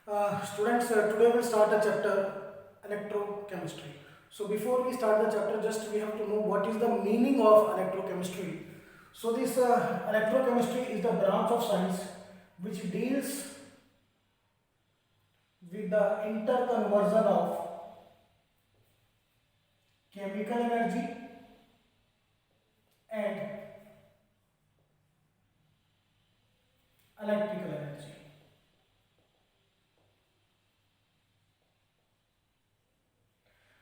Students, today we'll start a chapter electrochemistry. So before we start the chapter, just we have to know what is the meaning of electrochemistry. So this electrochemistry is the branch of science which deals with the interconversion of chemical energy and electrical energy.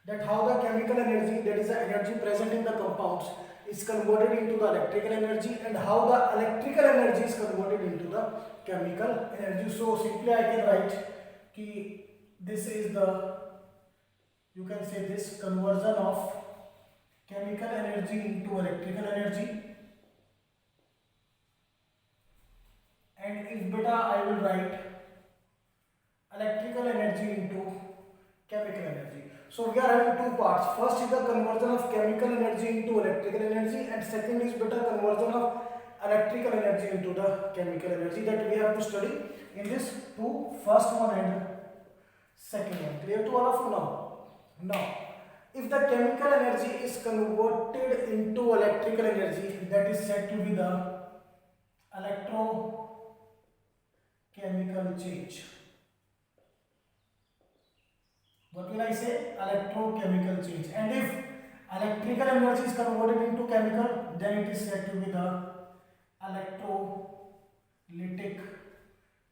That how the chemical energy, that is the energy present in the compounds, is converted into the electrical energy, and how the electrical energy is converted into the chemical energy. So simply I can write ki this is the, you can say this conversion of chemical energy into electrical energy, and if beta I will write electrical energy into chemical energy. So we are having two parts. First is the conversion of chemical energy into electrical energy, and second is better conversion of electrical energy into the chemical energy, that we have to study in this two, first one and second one. Clear to all of you now? Now, if the chemical energy is converted into electrical energy, that is said to be the electrochemical change. What will I say? Electrochemical change. And if electrical energy is converted into chemical, then it is said to be the electrolytic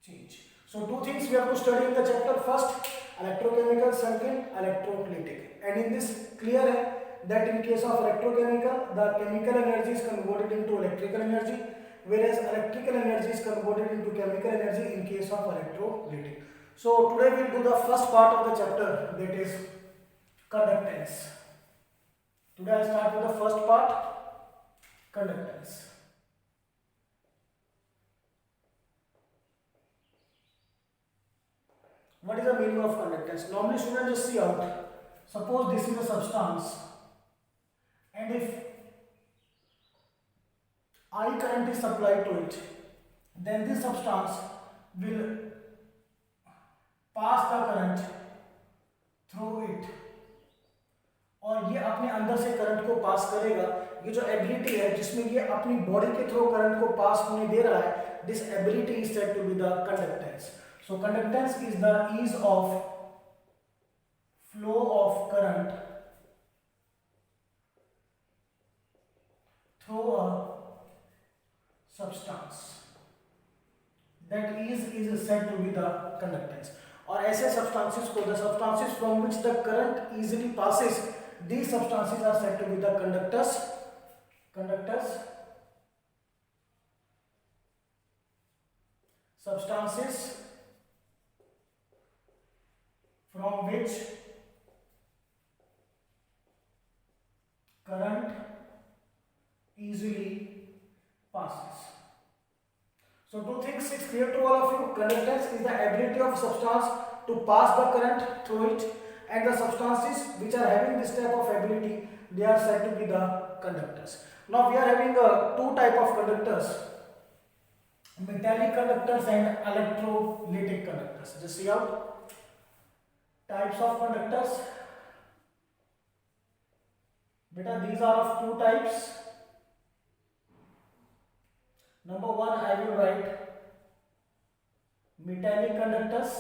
change. So two things we have to study in the chapter. First, electrochemical, second, electrolytic. And in this clear है that in case of electrochemical, the chemical energy is converted into electrical energy, whereas electrical energy is converted into chemical energy in case of electrolytic. So today we will do the first part of the chapter, that is conductance. Today I start with the first part, conductance. What is the meaning of conductance? Normally students just see out. Suppose this is a substance, and if I current is supplied to it, then this substance will pass the current through it, और ये अपने अंदर से current को पास करेगा. ये जो ability है जिसमें ये अपनी बॉडी के थ्रू करंट को पास होने दे रहा है, this ability is said to be the conductance. So conductance is the ease of flow of current through a substance. That is said to be the conductance. और ऐसे substances को, the substances from which the current easily passes, these substances are said to be the conductors. Substances from which current easily passes. So two things is clear to all of you. Conductance is the ability of substance to pass the current through it, and the substances which are having this type of ability, they are said to be the conductors. Now we are having two type of conductors, metallic conductors and electrolytic conductors. Just see out types of conductors. Beta, these are of two types. Number one, I will write metallic conductors.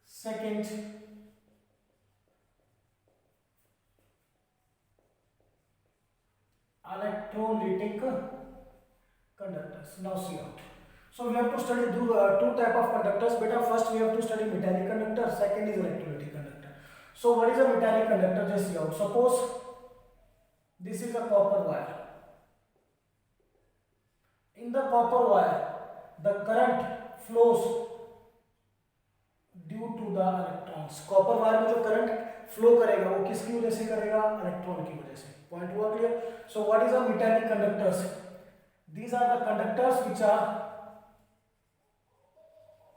Second, electrolytic conductors. Now see out. So we have to study two type of conductors. Beta, first we have to study metallic conductor. Second is electrolytic conductor. So what is a metallic conductor? Just see out. Suppose this is a copper wire. In the copper wire, the current flows due to the electrons. Copper wire में जो current flow करेगा वो किसकी वजह से करेगा? Electron की वजह से. Point हुआ clear? So what is a metallic conductors? These are the conductors which are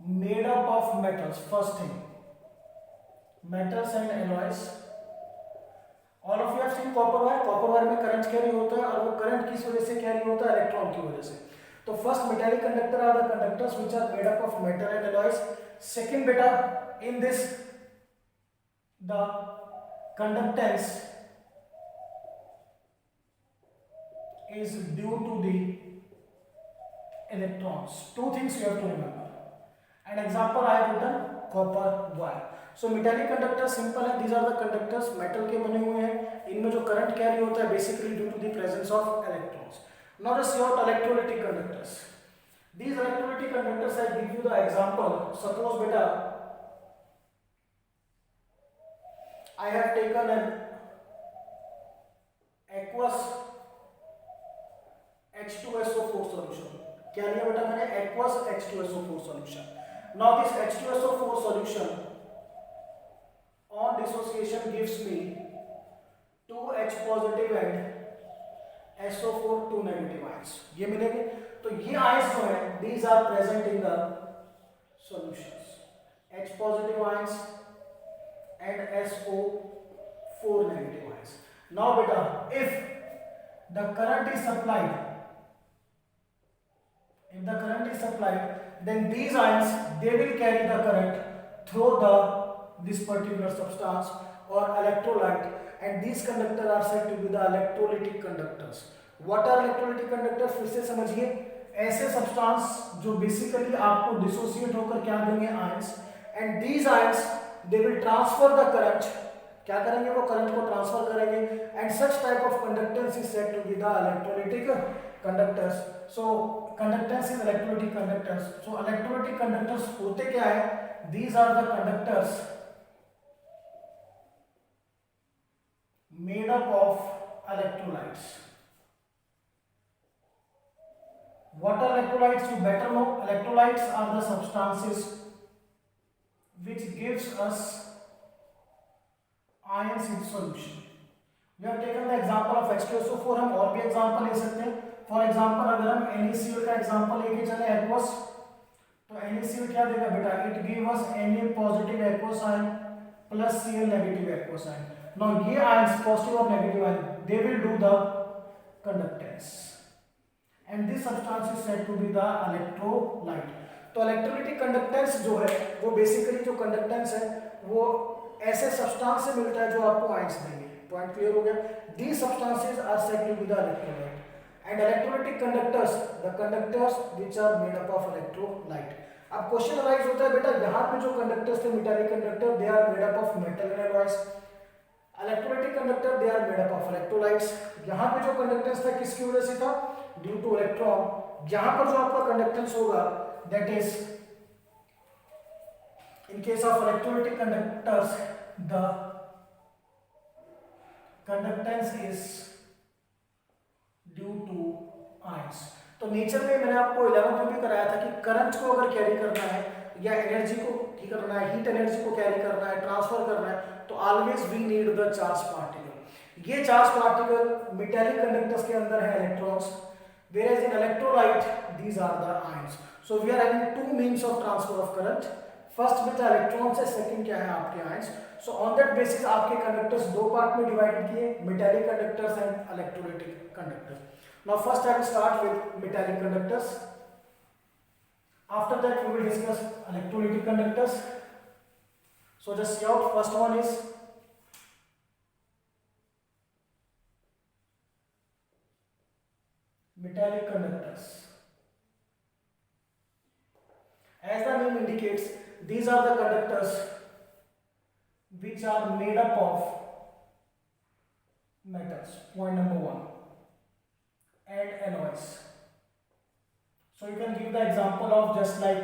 made up of metals. First thing, metals and alloys. All of you have seen copper wire. Copper wire में current carry होता है, और वो current किस वजह से carry होता है? इलेक्ट्रॉन की वजह से. तो first metallic conductor are the conductors which are made up of metal and alloys. Second बेटा, in this the conductance is due to the electrons. Two things you have to remember. An example I have written copper wire. So metallic conductors simple है. These are the conductors metal के बने हुए हैं. इनमें जो current carry होता है basically due to the presence of electrons. Now just your electrolytic conductors. These electrolytic conductors I give you the example. Suppose beta I have taken an aqueous H2SO4 solution. क्या लिया बेटा मैंने? aqueous H2SO4 solution. Now this H2SO4 solution on dissociation gives me 2H positive and SO4 2 negative ions. ये मिलेंगे. तो ये ions जो है these are present in the solutions. H positive ions and SO4 negative ions. Now beta, if the current is supplied, then these ions they will carry the current through this particular substance or electrolyte, and these conductors are said to be the electrolytic conductors. What are electrolytic conductors? फिर से समझिए, ऐसे substance जो basically आपको dissociate होकर क्या देंगे? ions, and these ions they will transfer the current. क्या करेंगे? वो करंट को ट्रांसफर करेंगे. And such type of conductance is said to be the electrolytic conductors. So conductance is electrolytic conductors. So electrolytic conductors होते क्या है? These are the conductors made up of electrolytes. What are electrolytes? You better know. Electrolytes are the substances which gives us ions in solution. We have taken the example of H2SO4. हम और भी example ले सकते हैं. For example अगर हम NaCl का example लेके चले aqueous, तो NaCl क्या देगा बेटा? It give us Na positive aqueous ion plus Cl negative aqueous ion. Now ये ions पॉजिटिव और negative ion they will do the conductance, and this substance is said to be the electrolyte. तो electrolytic conductance जो है वो basically जो conductance है वो ऐसे सब्सटेंस से मिलता है जो आपको आयंस देंगे. पॉइंट क्लियर हो गया? These substances are said to be the electrolyte, and electrolytic conductors the conductors which are made up of electrolyte. अब क्वेश्चन अराइज होता है बेटा, यहाँ पे जो कंडक्टर्स थे metallic conductor they are made up of metal and alloys. Electrolytic conductor they are made up of electrolytes. यहाँ पे जो कंडक्टेंस था किसकी वजह से था? Due to electron. यहाँ पर जो आपका कंडक्टेंस होगा that is in case of electrolytic conductors the conductance is due to ions. तो नेचर में मैंने आपको 11th में भी कराया था कि करंट को अगर कैरी करना है या एनर्जी को ठीक करना है, हीट एनर्जी को कैरी करना है, ट्रांसफर करना है, तो always we need the charge particle. ये चार्ज पार्टिकल मेटालिक कंडक्टर्स के अंदर है electrons, whereas in electrolyte these are the ions. So we are having two means of transfer of current. First with electrons है, second क्या है आपके ions. So on that basis आपके conductors दो part में डिवाइड किए, metallic conductors and electrolytic conductors. Now first I will start with metallic conductors. After that we will discuss electrolytic conductors. So just see out. First one is metallic conductors. As the name indicates, these are the conductors which are made up of metals. Point number 1. And alloys. So you can give the example of just like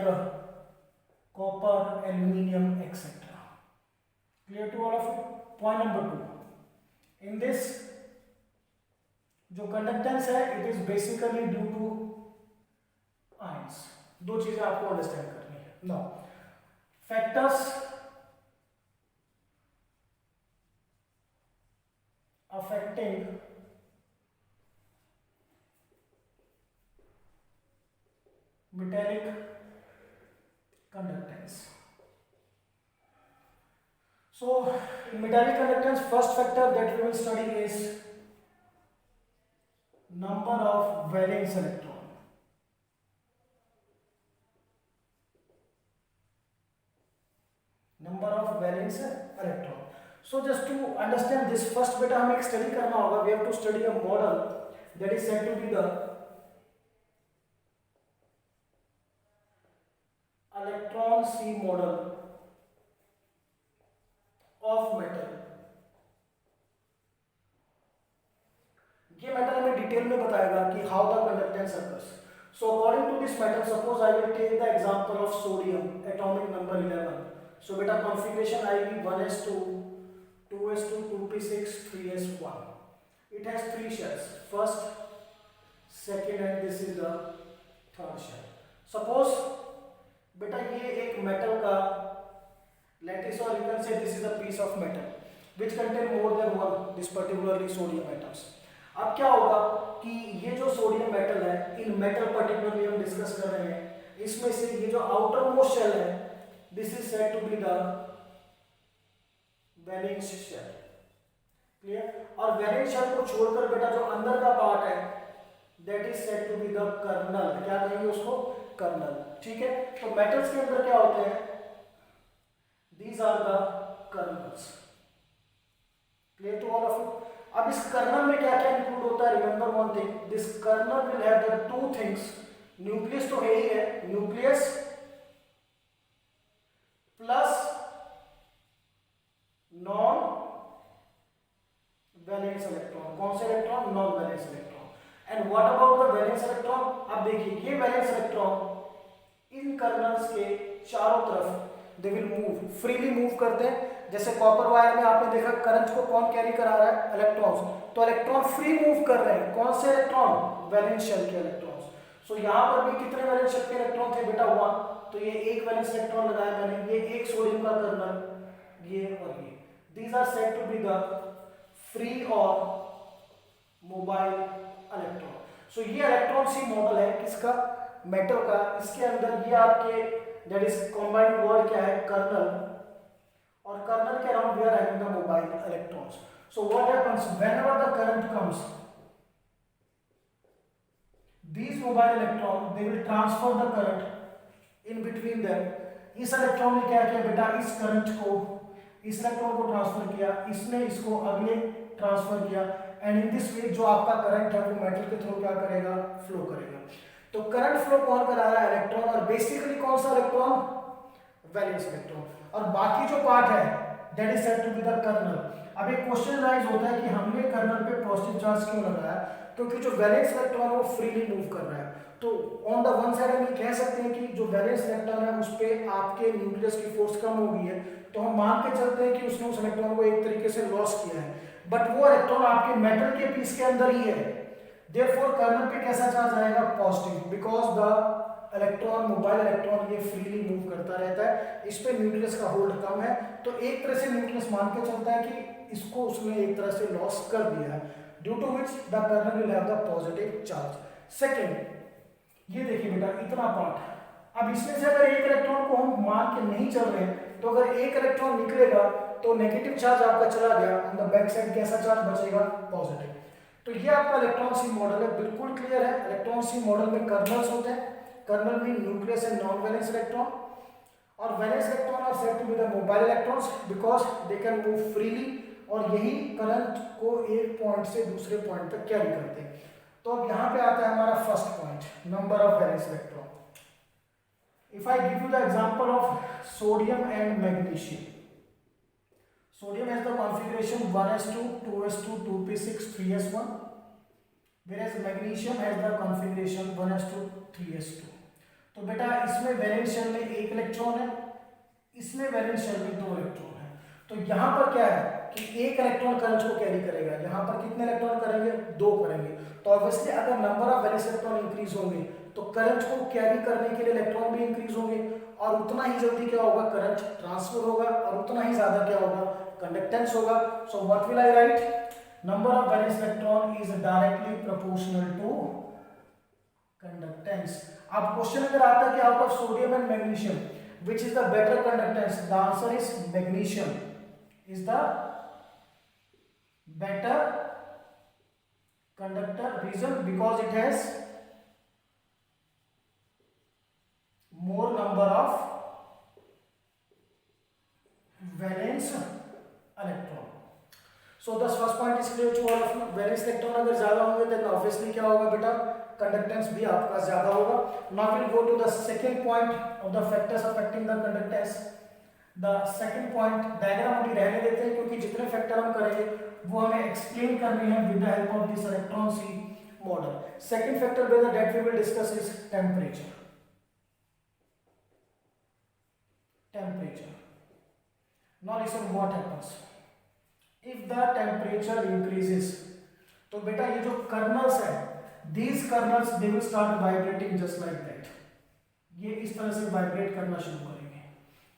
copper, aluminium, etc. Clear to all of you? Point number 2. In this जो conductance है it is basically due to ions. दो चीजें आपको understand करनी है. No factors affecting metallic conductance. So in metallic conductance, first factor that we will study is number of valence electron. So just to understand this first बेटा हमें एक study करना होगा. We have to study a model that is said to be the electron sea model of metal. ये metal हमें detail में बताएगा कि how the conductance occurs. So according to this metal, suppose I will take the example of sodium, atomic number 11. So beta configuration आएगी 1s2, 2s2, 2p6, 3s1. It has 3 shells. First, second, and this is the third shell. Suppose beta ये एक metal का lattice, or you can say this is a piece of metal which contain more than one this particularly sodium atoms. अब क्या होगा कि ये जो sodium metal है, इन मेटल पर्टिकुलरली हम डिस्कस कर रहे हैं, इसमें से ये जो आउटर मोस्ट शेल है, this is said to be the valence shell. Clear. और वैलेंस शेल को छोड़कर बेटा जो अंदर का पार्ट है, that is said to be the kernel. क्या कहेंगे उसको? कर्नल. ठीक है. तो मेटल्स के अंदर क्या होते हैं? These are the kernels. Clear to all of you. अब इस कर्नल में क्या क्या इंक्लूड होता है? Remember one thing, this kernel will have the two things. Nucleus तो है ही है, nucleus plus non valence electron. कौन से electron? Non valence electron. And what about the valence electron? अब देखिए, ये वैलेंस इलेक्ट्रॉन इन कर्नल्स के चारों तरफ they will move, freely move करते हैं. जैसे कॉपर वायर में आपने देखा करंट को कौन कैरी करा रहा है? इलेक्ट्रॉन्स. तो इलेक्ट्रॉन फ्री मूव कर रहे हैं. कौन से इलेक्ट्रॉन? वैलेंस शेल के इलेक्ट्रॉन्स. सो यहां पर भी कितने वैलेंस शेल के इलेक्ट्रॉन थे बेटा? 1. तो ये एक वैलेंस इलेक्ट्रॉन लगाया मैंने, ये एक सोडियम का कर्नल, ये और ये. These are said to be the free और मोबाइल इलेक्ट्रॉन. सो ये इलेक्ट्रॉन सी मॉडल है किसका? मेटल का. इसके अंदर ये आपके दैट इज कंबाइंड वर्ड क्या है? कर्नल. और कर्नल के around we are having the mobile electrons. So what happens whenever the current comes, these mobile electron they will transfer the current in between them. इस electron ने क्या किया बेटा? इस करंट को इस इलेक्ट्रॉन को ट्रांसफर किया, इसने इसको अगले ट्रांसफर किया, एंड इन दिस वे जो आपका करंट है वो मेटल के थ्रू क्या करेगा? फ्लो करेगा. तो करंट फ्लो कौन करा रहा है? इलेक्ट्रॉन. और बेसिकली कौन सा इलेक्ट्रॉन? Valence electron. और बाकी जो पार्ट है that is said to be the kernel. अब एक क्वेश्चन राइज होता है कि हमने कर्नल पे पॉजिटिव चार्ज क्यों लगाया? क्योंकि जो वैलेंस इलेक्ट्रॉन है वो फ्रीली मूव कर रहा है. तो ऑन द वन साइड हम ये कह सकते हैं कि जो वैलेंस इलेक्ट्रॉन है उस पे आपके न्यूक्लियस की फोर्स कम हो गई है, तो हम मान के चलते हैं कि उसने उस इलेक्ट्रॉन को एक तरीके से लॉस किया है. बट वो इलेक्ट्रॉन आपके मेटल के पीस के अंदर ही है. देयरफॉर कर्नल पे कैसा चार्ज आएगा? Positive. Because the electron, mobile electron, ये फ्रीली मूव करता रहता है. इस पे न्यूक्लियस का होल्ड कम है. तो एक तरह से न्यूक्लियस मान के चलता है कि इसको उसने एक तरह से लॉस कर दिया है, due to which the kernel will have the positive charge. Second, ये देखिए बेटा इतना पार्ट. अब इसमें से अगर एक इलेक्ट्रॉन को हम मान के नहीं चल रहे हैं, तो अगर एक इलेक्ट्रॉन निकलेगा तो नेगेटिव चार्ज आपका चला गया, ऑन द बैक साइड कैसा चार्ज बचेगा? पॉजिटिव. तो ये आपका इलेक्ट्रॉन सी मॉडल है. बिल्कुल क्लियर है. इलेक्ट्रॉन सी मॉडल में कर्नल्स होते हैं. कर्नल में nucleus and non valence electron. और valence electron are said to be the mobile electrons because they can move freely, और यही करंट को एक पॉइंट से दूसरे पॉइंट तक कैरी करते हैं. तो अब यहाँ पे आता है हमारा first point, number of valence electron. If I give you the example of sodium and magnesium. Sodium has the configuration 1s2, 2s2, 2p6, 3s1, whereas magnesium has the configuration 1s2, 3s2. तो बेटा इसमें valence shell में एक electron है, इसमें valence shell में 2 electron है. तो यहाँ पर क्या है कि एक इलेक्ट्रॉन करंट को कैरी करेगा. यहाँ पर कितने इलेक्ट्रॉन करेंगे? 2 करेंगे. तो ऑब्वियसली अगर number of valence electron increase होंगे तो करंट को कैरी करने के लिए इलेक्ट्रॉन भी इंक्रीज होंगे, और उतना ही जल्दी क्या होगा? करंट ट्रांसफर होगा, और उतना ही ज्यादा क्या होगा? कंडक्टेंस होगा. So what will I right? Number of valence electron is directly proportional to conductance. अब क्वेश्चन अगर आता है कि out of sodium and magnesium which is the better conductance, the answer is magnesium is the better conductor. Reason because it has more number of valence electron. So the first point is clear to all of you, valence electron अगर ज्यादा होंगे then obviously क्या होगा बेटा, conductance भी आपका ज्यादा होगा. Now will go to the second point of the factors affecting the conductance. The second point diagram अभी रहने देते हैं क्योंकि जितने फैक्टर हम करेंगे वो हमें एक्सप्लेन करने हैं with the help of this electron sea model. Second factor बेटा that we will discuss is temperature. Temperature. Now listen what happens if the temperature increases. तो बेटा ये जो कर्नल्स है, these kernels they will start vibrating just like that. ये इस तरह से वाइब्रेट करना शुरू करेंगे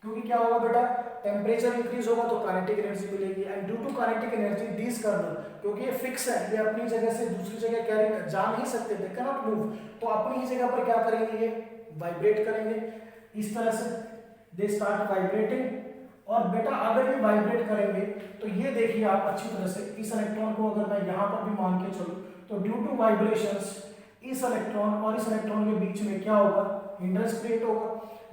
क्योंकि क्या होगा बेटा, टेम्परेचर इंक्रीज होगा तो काइनेटिक एनर्जी मिलेगी and due to kinetic energy this kernel, क्योंकि ये फिक्स है, ये अपनी जगह से दूसरी जगह कैरी जा नहीं सकते, दे कैन नॉट मूव, तो अपनी ही जगह पर क्या करेंगे, ये वाइब्रेट करेंगे इस तरह से, दे स्टार्ट वाइब्रेटिंग. और बेटा अगर ये वाइब्रेट करेंगे तो ये देखिए आप अच्छी तरह से, इस इलेक्ट्रॉन को अगर मैं यहाँ पर भी मान के चलूं तो ड्यू टू वाइब्रेशंस इस इलेक्ट्रॉन और इस इलेक्ट्रॉन के बीच में क्या होगा, हिंड्रेंस क्रिएट होगा.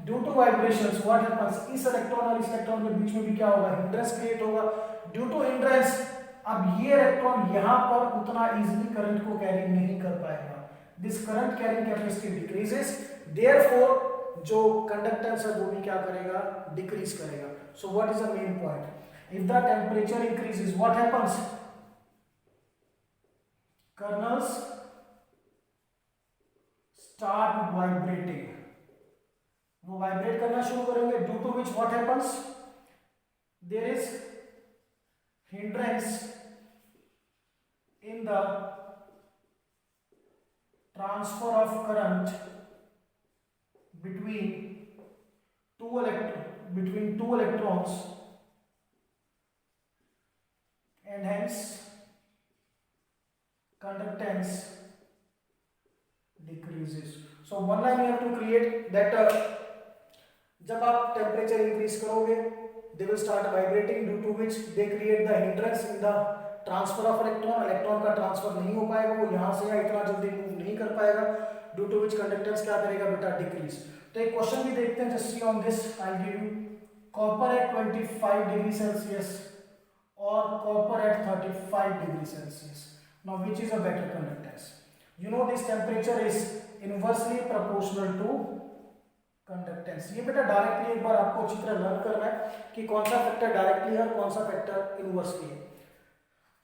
Due to vibrations what happens, इस इलेक्ट्रॉन और इस इलेक्ट्रॉन के बीच में भी क्या होगा, हिंड्रेंस क्रिएट होगा. ड्यू टू हिंड्रेंस अब ये इलेक्ट्रॉन यहाँ पर उतना इजीली करंट को कैरी नहीं कर पाएगा, this current carrying capacity decreases, therefore जो कंडक्टेंस है वो भी क्या करेगा, डिक्रीज करेगा. So what is the main point, if the temperature increases what happens, kernels start vibrating, वो वाइब्रेट करना शुरू करेंगे. Due to which what happens, there is hindrance in the transfer of current between two electrons and hence conductance decreases. So one line you have to create that जब आप temperature increase करोगे they will start vibrating, due to which they create the hindrance in the transfer of electron. Electron का transfer नहीं हो पाएगा, वो यहाँ से इतना जल्दी मूव नहीं कर पाएगा, ड्यू टू विच कंडक्टेंस क्या करेगा बेटा, डिक्रीज. तो एक क्वेश्चन भी देखते हैं, just see on this, I will give you copper at 25 degree Celsius और copper at 35 degree Celsius. Now which is a better conductance, you know this temperature is inversely proportional to conductance. ये बेटा directly एक बार आपको अच्छी तरह learn करना है कि कौन सा फैक्टर डायरेक्टली है और कौन सा फैक्टर इनवर्सली है.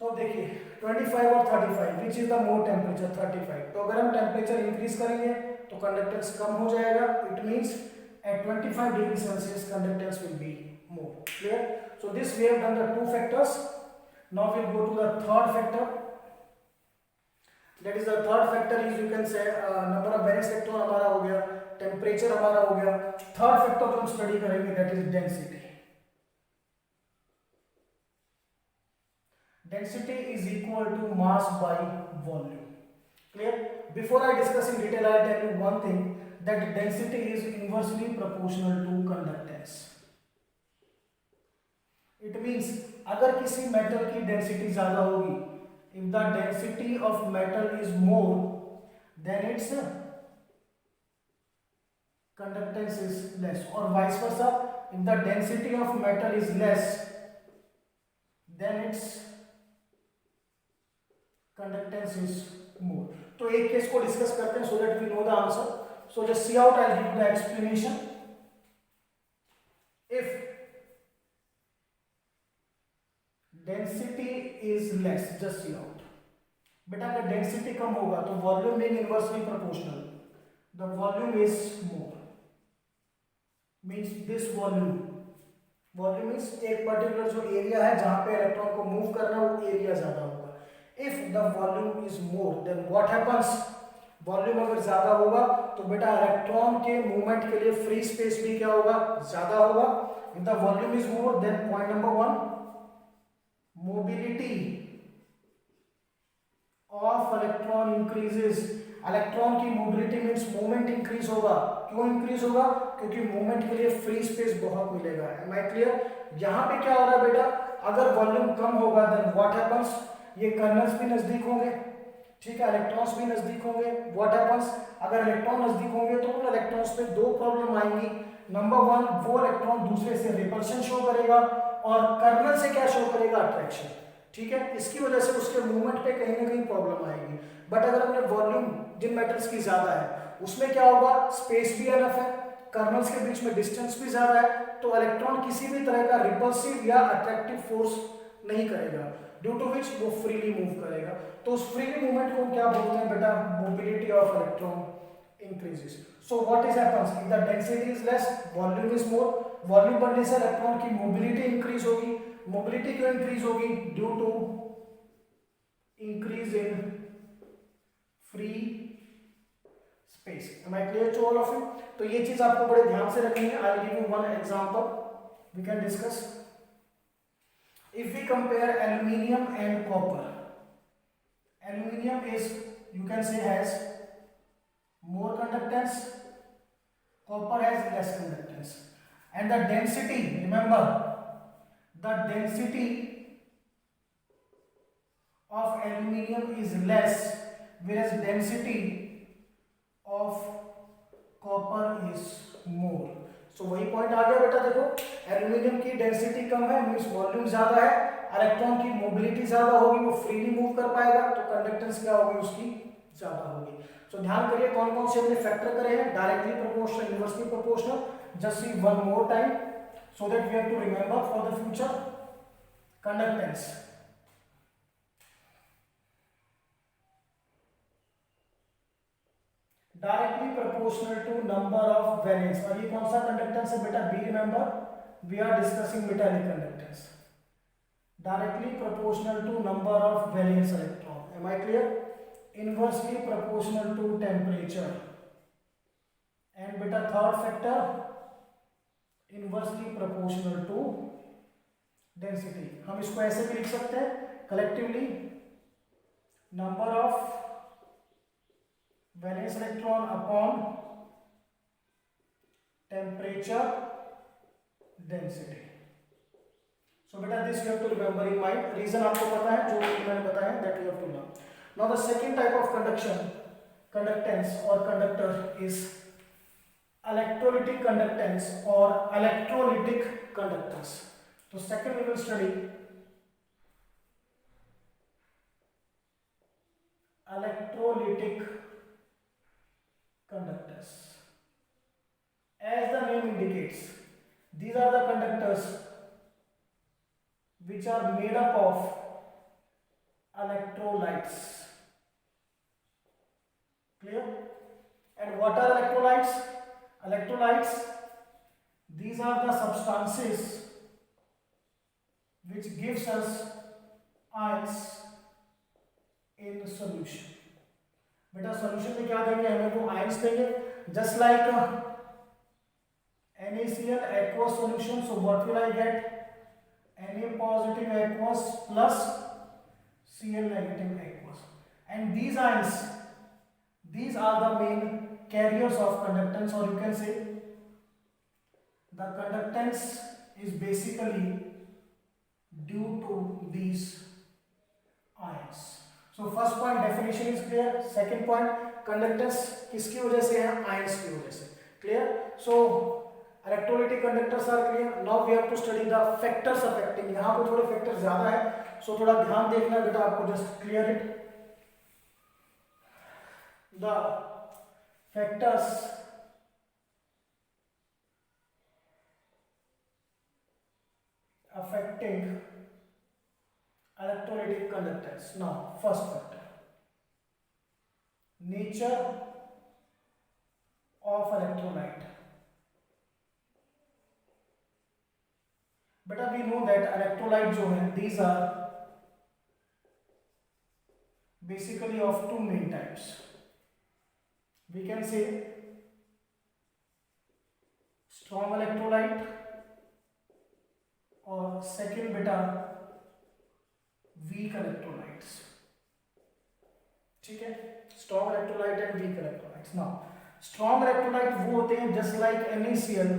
तो देखिए 25 और 35 which is the more temperature, 35. तो अगर हम टेम्परेचर इंक्रीज करेंगे तो कंडक्टेंस कम हो जाएगा, it means at 25 degree Celsius conductance will be more. Clear? So this we have done the two factors. Now we will go to the third factor. That is the third factor is, you can say number of valence electron हमारा हो गया, temperature हमारा हो गया. Third factor जो हम study करेंगे that is density. Density is equal to mass by volume. Clear? Before I discuss in detail, I will tell you one thing, that density is inversely proportional to conductance. It means अगर किसी metal की density ज्यादा होगी, if the density of metal is more, then its conductance is less, or vice versa. If the density of metal is less, then its conductance is more. तो एक case को discuss करते हैं so that we know the answer. So just see out, I give the explanation. If density is less, just see out बेटा, अगर density कम होगा तो volume being inversely proportional, the volume is more, means this volume is एक particular जो area है जहां पे इलेक्ट्रॉन को मूव करना है वो एरिया ज्यादा होगा. If the volume is more, then what happens? Volume अगर ज्यादा होगा तो बेटा इलेक्ट्रॉन के मूवमेंट के लिए फ्री स्पेस भी क्या होगा, ज्यादा होगा. If the volume is more, then point number 1, mobility of electron increases. Electron की मोबिलिटी मींस मूवमेंट इंक्रीज होगा. क्यों इंक्रीज होगा? क्योंकि मूवमेंट के लिए फ्री स्पेस बहुत मिलेगा. Am I clear? यहाँ पे क्या हो रहा है बेटा, अगर वॉल्यूम कम होगा देन व्हाट हैपेंस, ये कर्नल्स भी नजदीक होंगे, ठीक है, इलेक्ट्रॉन्स भी नजदीक होंगे. व्हाट हैपेंस, अगर इलेक्ट्रॉन नजदीक होंगे तो उन इलेक्ट्रॉन्स पे दो प्रॉब्लम आएंगी. नंबर 1, वो इलेक्ट्रॉन दूसरे से रिपल्शन शो करेगा और कर्नल से क्या शो करेगा, अट्रैक्शन. ठीक है, इसकी वजह से उसके मूवमेंट पे कहीं ना कहीं प्रॉब्लम आएगी। बट अगर अपने वॉल्यूम जिन मेटल्स की ज्यादा है उसमें क्या होगा, स्पेस भी एनफ है, कर्नल्स के बीच में डिस्टेंस भी ज्यादा है, तो इलेक्ट्रॉन किसी भी तरह का रिपल्सिव या अट्रैक्टिव फोर्स नहीं करेगा, ड्यू टू विच वो फ्रीली मूव करेगा। तो उस फ्रीली मूवमेंट को क्या बोलते हैं बेटा, mobility of electron increases. So what is happens if the density is less, volume is more, volume बढ़ने से इलेक्ट्रॉन की मोबिलिटी इंक्रीज होगी। मोबिलिटी क्यों इंक्रीज होगी, due to increase in free space. Am I clear to all of you? तो ये चीज आपको बड़े ध्यान से रखनी है। I will give you one example, we can discuss. If we compare aluminium and copper, aluminium is, you can say, has more conductance, copper has less conductance, and the density, remember, the density of aluminium is less, whereas density of copper is more. So वही point आ गया बेटा, देखो aluminium की density कम है, means volume ज्यादा है, electron की mobility ज्यादा होगी, वो फ्रीली मूव कर पाएगा, तो कंडक्टेंस क्या होगी उसकी, ज्यादा होगी। तो ध्यान करिए कौन कौन से हमने फैक्टर करे हैं, directly proportional, inversely proportional. Just see one more time so that we have to remember for the future. Conductance, directly proportional to number of valence. और ये कौन सा कंडक्टेंस है बेटा, be, remember we are discussing metallic conductance. Directly proportional to number of valence electron, am I clear? Inversely proportional to temperature, and बेटा third factor inversely proportional to density. हम इसको ऐसे भी लिख सकते हैं collectively, number of valence electron upon temperature density. So बेटा this you have to remember in mind. Reason आपको पता है, जो मैंने बताया, that you have to learn. Now the second type of conductance or conductor is electrolytic conductance or electrolytic conductance. So second we will study electrolytic conductors. As the name indicates, these are the conductors which are made up of electrolytes. Clear? And what are electrolytes? Electrolytes, these are the substances which gives us ions in solution. बेटा solution में क्या देंगे हमें, वो ions देंगे, just like NaCl aqueous solution. So what will I get? Na positive aqueous plus Cl negative aqueous. And these ions, these are the main carriers of conductance, or you can say the conductance is basically due to these ions. So first point definition is clear. Second point, conductance किसकी वजह से है, ions की वजह से। Clear? So electrolytic conductors are clear. Now we have to study the factors affecting. यहाँ पे थोड़े factors ज्यादा है, so थोड़ा ध्यान देखना बेटा, आपको just clear it. The factors affecting electrolytic conductance. Now first factor, nature of electrolyte. But we know that electrolyte जो है, these are basically of two main types. We can say strong electrolyte और second beta weak electrolytes. ठीक है, strong electrolyte and weak electrolytes. Now strong electrolyte वो होते हैं just like NaCl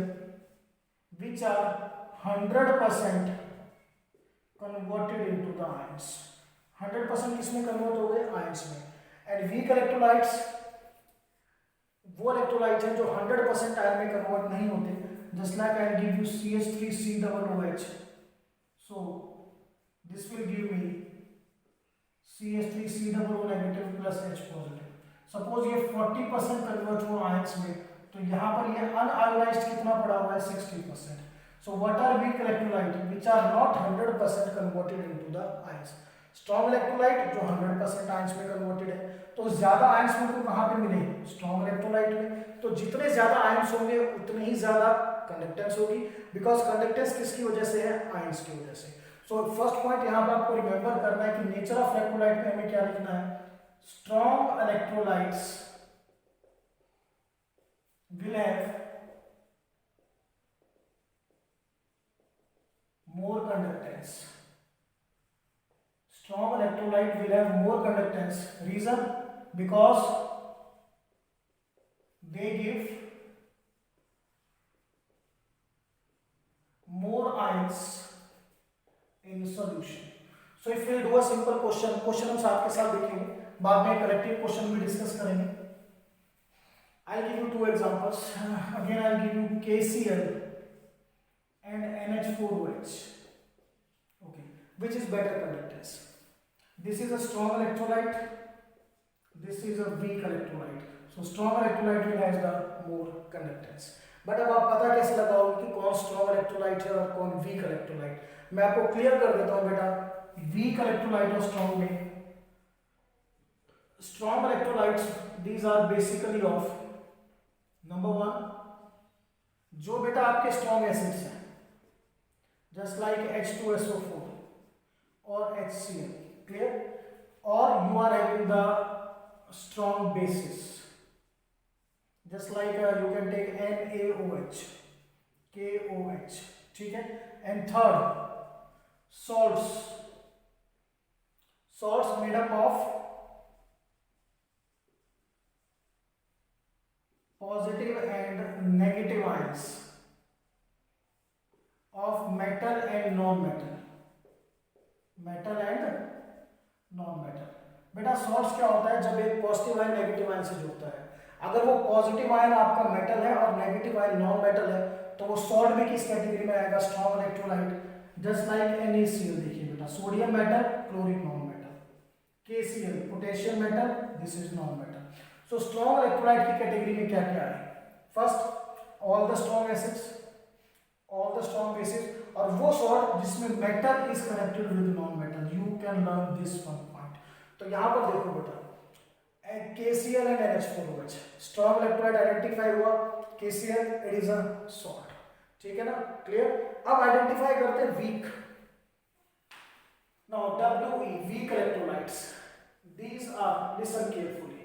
which are 100% converted into the ions. 100% किसमें convert हो गए, ions में. एंड वीक इलेक्ट्रोलाइट्स वो इलेक्ट्रोलाइट्स हैं जो 100% आयन में कन्वर्ट नहीं होते, just like I give you CH3COOH. So this will give me CH3COO negative plus H positive. Suppose ये 40% कन्वर्ट हुआ आयंस में, तो यहाँ पर ये अनआयोनाइज्ड कितना पड़ा हुआ है 60%। So what are weak electrolyte which are not 100% converted into the ions. Strong electrolyte जो 100% आयंस में कन्वर्टेड है, तो ज्यादा आयंस हमको कहाँ पे मिलेंगे, स्ट्रॉन्ग इलेक्ट्रोलाइट में। तो जितने ज्यादा आयंस होंगे उतने ही ज्यादा कंडक्टेंस होगी, बिकॉज कंडक्टेंस किसकी वजह से है, आयंस की वजह से। सो फर्स्ट पॉइंट यहाँ पर आपको रिमेंबर करना है कि नेचर ऑफ इलेक्ट्रोलाइट में हमें क्या लिखना है, strong electrolytes will have more conductance. Strong electrolyte will have more conductance. Reason? Because they give more ions in solution. So if we do a simple question हम साथ के साथ देखेंगे, बाद में कलेक्टिव क्वेश्चन भी डिस्कस करेंगे। I'll give you two examples. Again, I'll give you KCl and NH4OH. Okay, which is better conductance? This is a strong electrolyte. This is a weak electrolyte. So strong electrolyte will has the more conductance. But अब आप पता कैसे लगाओगे कि कौन strong electrolyte है और कौन weak electrolyte? मैं आपको clear कर देता हूँ बेटा। Weak electrolyte और strong में, strong electrolytes these are basically of number one, जो बेटा आपके स्ट्रॉन्ग एसिड्स हैं जस्ट लाइक H2SO4 और HCl, क्लियर, और you are having the strong bases just like you can take NaOH, KOH, ठीक है। And third, salts made up of positive and negative ions of metal and non-metal, metal and non-metal। बेटा salts क्या होता है, जब एक positive ion negative ion से जुड़ता है, अगर वो पॉजिटिव आयन आपका मेटल है और नेगेटिव आयन नॉन मेटल है, तो वो सॉल्ट में किस कैटेगरी में आएगा, strong electrolyte. Just like NaCl, देखिए बेटा, sodium metal, chlorine non metal, KCl potassium metal, this is non metal. So strong electrolyte की कैटेगरी में क्या क्या है, first all the strong acids, all the strong basis, और वो सॉल्ट जिसमें metal is connected with non metal. You can learn this one point. तो यहां पर देखो बेटा, KCl and NH4OH, strong electrolyte identify हुआ, KCl it is a salt, ठीक है ना, क्लियर। अब आइडेंटिफाई करते हैं weak. Now WE, weak electrolytes, these are, listen carefully,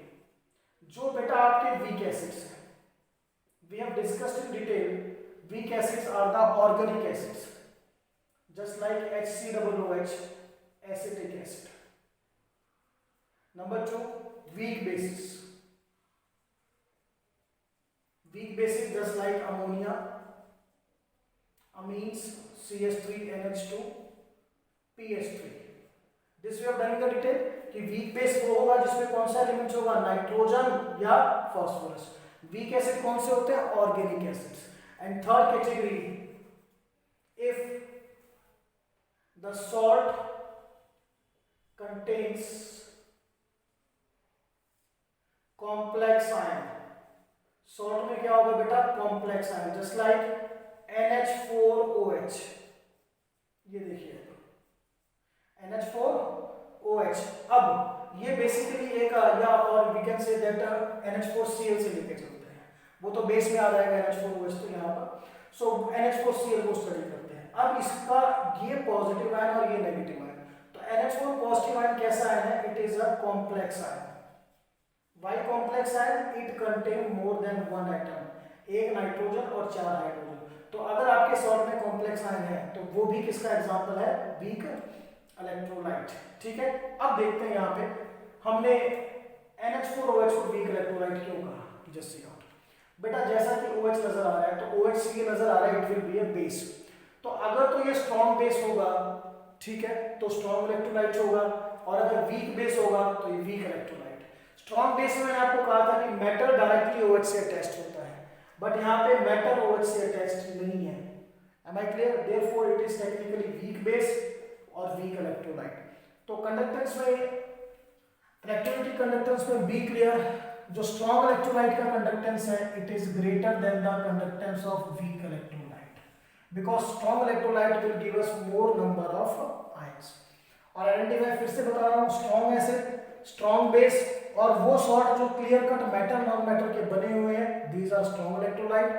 जो बेटा आपके वीक एसिड्स हैं, we have discussed in detail, weak acids are the organic acids just like HCOOH, acetic acid. Number two, weak bases, weak bases just like ammonia, amines, CH3NH2, PH3। this we have done in the detail कि weak base वो होगा जिसमें कौन सा element होगा, nitrogen या phosphorus. weak acid कौन से होते हैं, organic acids. And third category, if the salt contains complex ion, salt में क्या होगा बेटा, complex ion, just like NH4OH, ये देखिए NH4OH। अब ये बेसिकली एक या और we can say that NH4Cl से लेके चलते हैं, वो तो बेस में आ जाएगा NH4OH, तो यहाँ पर सो NH4Cl को स्टडी करते हैं। अब इसका ये पॉजिटिव आयन और ये नेगेटिव आयन, तो NH4 पॉजिटिव आयन कैसा आयन है, it is a complex ion. Why complex ion, it contain more than one atom, एक नाइट्रोजन और 4 हाइड्रोजन। तो अगर आपके सॉल्ट में कॉम्प्लेक्स आयन है तो वो भी किसका एग्जांपल है, वीक इलेक्ट्रोलाइट, ठीक है। अब देखते हैं यहाँ पे हमने NH4OH को वीक इलेक्ट्रोलाइट क्यों कहा, जस्ट सी आउट बेटा, जैसा कि OH नजर आ रहा है तो OH से ये नजर आ रहा है it will be a base. तो अगर तो ये स्ट्रॉन्ग बेस होगा, ठीक है, तो स्ट्रॉन्ग इलेक्ट्रोलाइट होगा, और अगर वीक बेस होगा तो ये वीक इलेक्ट्रोलाइट। स्ट्रॉन्ग बेस में मैंने आपको कहा था कि मेटल डायरेक्टली OH से अटैच्ड होता है, बट यहाँ पे मेटल OH से अटैच्ड नहीं है। Am I clear? Therefore it is technically weak base और वीक इलेक्ट्रोलाइट। तो कंडक्टेंस में इलेक्ट्रोलिटिक कंडक्टेंस में बी क्लियर, जो स्ट्रॉन्ग इलेक्ट्रोलाइट का कंडक्टेंस है it is greater than the conductance of weak electrolyte, because strong electrolyte will give us more number of ions. और identify फिर से बता रहा हूँ, स्ट्रॉन्ग एसिड, स्ट्रॉन्ग बेस, और वो सॉल्ट जो clear cut metal non metal के बने हुए हैं, these are strong electrolyte.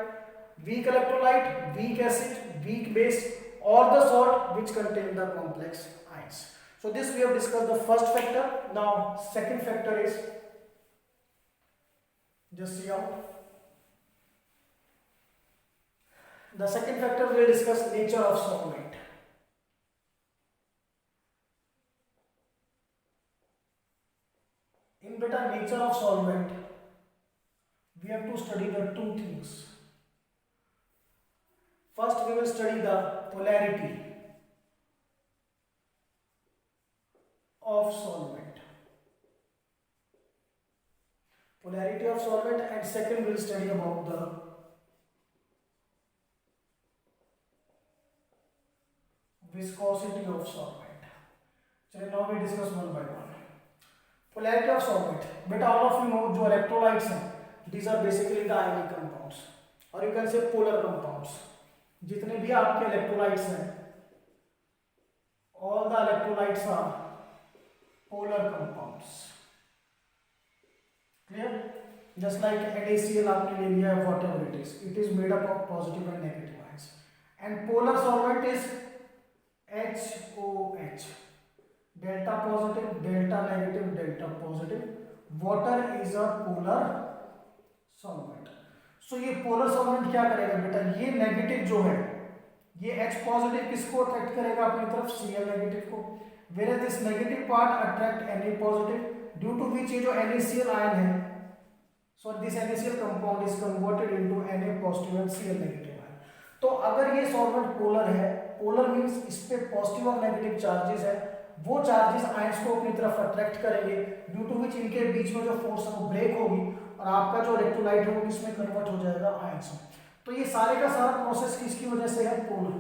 Weak electrolyte, weak acid, weak base, or the salt which contain the complex ions. So this we have discussed the first factor. Now second factor is, just see out, the second factor we will discuss nature of solvent. In beta nature of solvent we have to study the two things. First we will study the polarity of solvent. Polarity of solvent, and second we will study about the viscosity of solvent. So now we discuss one by one. Polarity of solvent. But all of you know जो electrolytes हैं, these are basically the ionic compounds, or you can say polar compounds. जितने भी आपके electrolytes हैं, all the electrolytes are polar compounds. Clear? Just like NaCl आपने ले लिया है, whatever it is made up of positive and negative ions. And polar solvent is HOH, delta positive, delta negative, delta positive. Water is a polar solvent. So ये polar solvent क्या करेगा बेटा, ये negative जो है, ये H पॉजिटिव किसको attract करेगा अपनी तरफ, Cl नेगेटिव को, whereas this negative part attract Na positive, due to which ये जो NaCl आयन है, so this NaCl compound is converted into Na positive and Cl negative ion. तो अगर ये सॉल्वेंट पोलर है, पोलर मींस इस पे पॉजिटिव और नेगेटिव चार्जेस है, वो चार्जेस आयंस को अपनी तरफ अट्रैक्ट करेंगे, ड्यू टू विच इनके बीच में जो फोर्स है वो ब्रेक होगी, और आपका जो इलेक्ट्रोलाइट है वो किसमें कन्वर्ट हो जाएगा, आयंस में। तो ये सारे का सारा प्रोसेस किसकी वजह से है, पोलर।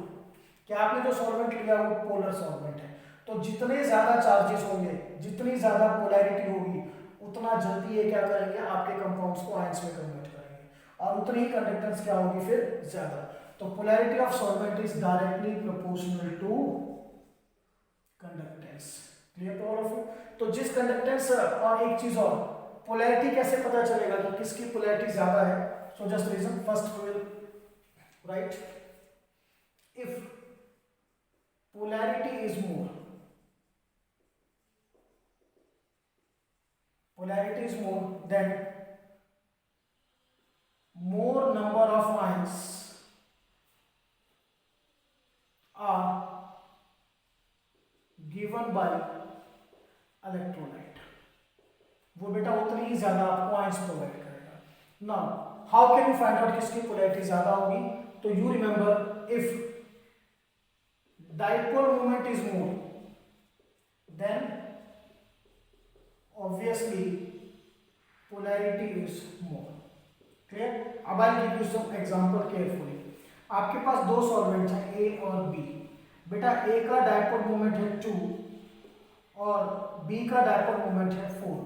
क्या आपने जो सॉल्वेंट लिया वो पोलर सॉल्वेंट है, तो जितने ज्यादा चार्जेस होंगे, जितनी ज्यादा पोलैरिटी होगी, उतना जल्दी ये क्या करेंगे, आपके कंपाउंड्स को आयंस में कन्वर्ट करेंगे, और उतनी ही कंडक्टेंस क्या होगी फिर ज्यादा। तो polarity of solvent is directly proportional to conductance. Clear to all of you? तो जिस कंडक्टेंस, और एक चीज और, पोलैरिटी कैसे पता चलेगा कि किसकी पोलैरिटी ज्यादा है, so just reason, first we will write, if polarity is more, polarity is more, then more number of ions are given by electrolyte, वो बेटा उतनी ही ज्यादा आपको आयंस प्रोवाइड करेगा। Now how can you find out किसकी polarity ज्यादा होगी, तो you remember, if dipole moment is more, then obviously polarity is more. Clear? अब I'll give you some example carefully. आपके पास दो सॉल्वेंट हैं A और B, बेटा A का डायपोल मोमेंट है 2 और B का डायपोल मोमेंट है 4,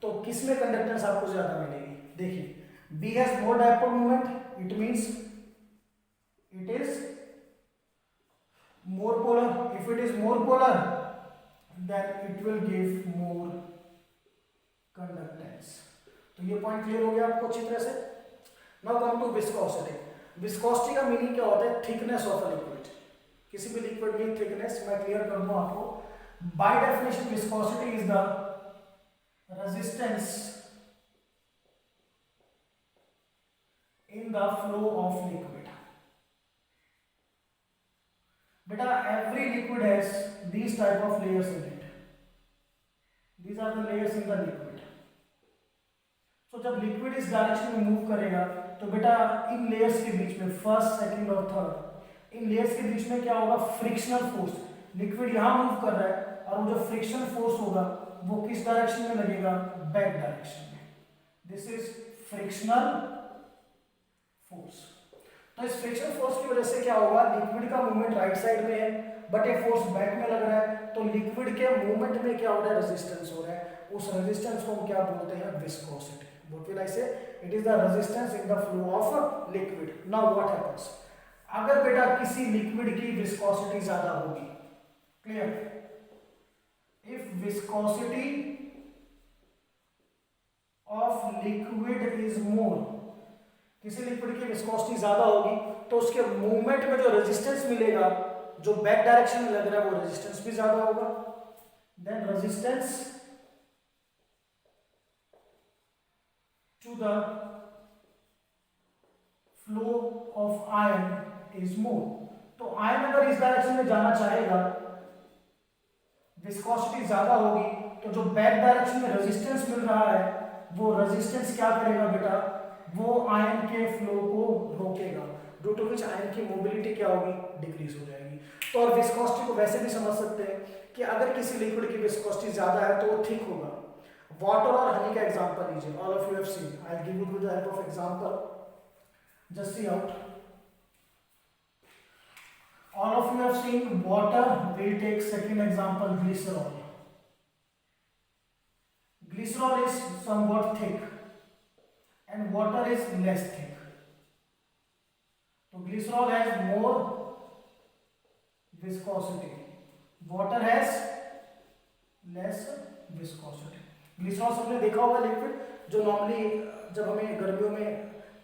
तो किसमें कंडक्टेंस आपको ज्यादा मिलेगी, देखिए B has more dipole moment, it means it is more polar. If it is more polar, then it will give more conductance. तो ये पॉइंट क्लियर हो गया आपको अच्छी तरह से। Now come to viscosity. Viscosity का मीनिंग क्या होता है, थिकनेस ऑफ अ लिक्विड। किसी भी लिक्विड की थिकनेस मैं क्लियर कर दूं आपको। By definition viscosity is the resistance in the flow of liquid. Beta, every liquid has these type of layers in it. These are the layers in the liquid. So जब liquid इस direction में move करेगा, तो बेटा इन layers के बीच में, first, second और थर्ड, इन लेयर्स के बीच में क्या होगा, फ्रिक्शनल फोर्स। लिक्विड यहाँ मूव कर रहा है, और वो जो फ्रिक्शन फोर्स होगा वो किस डायरेक्शन में लगेगा, बैक डायरेक्शन में। This is frictional force. तो इस फ्रिक्शन फोर्स की वजह से क्या होगा, लिक्विड का मूवमेंट राइट साइड में है, बट ये फोर्स बैक में लग रहा है, तो लिक्विड के मूवमेंट में क्या हो रहा है, रेजिस्टेंस हो रहा है। उस रेजिस्टेंस को हम क्या बोलते हैं, विस्कोसिटी। व्हाट विल आई से, it is the resistance in the flow of liquid. Now what happens, अगर बेटा किसी लिक्विड की विस्कोसिटी ज्यादा होगी, clear, if viscosity of liquid is more, किसी लिक्विड की विस्कोसिटी ज्यादा होगी तो उसके मूवमेंट में जो रेजिस्टेंस मिलेगा, जो बैक डायरेक्शन में लग रहा है वो रेजिस्टेंस भी ज्यादा होगा। Then resistance to the flow of ion is more. तो आयन अगर इस डायरेक्शन में जाना चाहेगा, विस्कोसिटी ज्यादा होगी, तो जो बैक डायरेक्शन में रेजिस्टेंस मिल रहा है वो रेजिस्टेंस क्या करेगा बेटा, वो आयन के फ्लो को रोकेगा, ड्यू टू विच आयन की मोबिलिटी क्या होगी, डिक्रीज हो जाएगी। तो और विस्कोसिटी को वैसे भी समझ सकते हैं कि अगर किसी लिक्विड की विस्कोसिटी ज्यादा है तो वो थिक होगा। वाटर और हनी का एग्जांपल लीजिए, all of you have seen, I will give you with the help of example, just see out. All of you have seen water. We'll take second example, glycerol. Glycerol is somewhat thick and water is less thick. So glycerol has more viscosity. Water has less viscosity. Glycerol सबने देखा होगा liquid, जो normally जब हमें गर्मियों में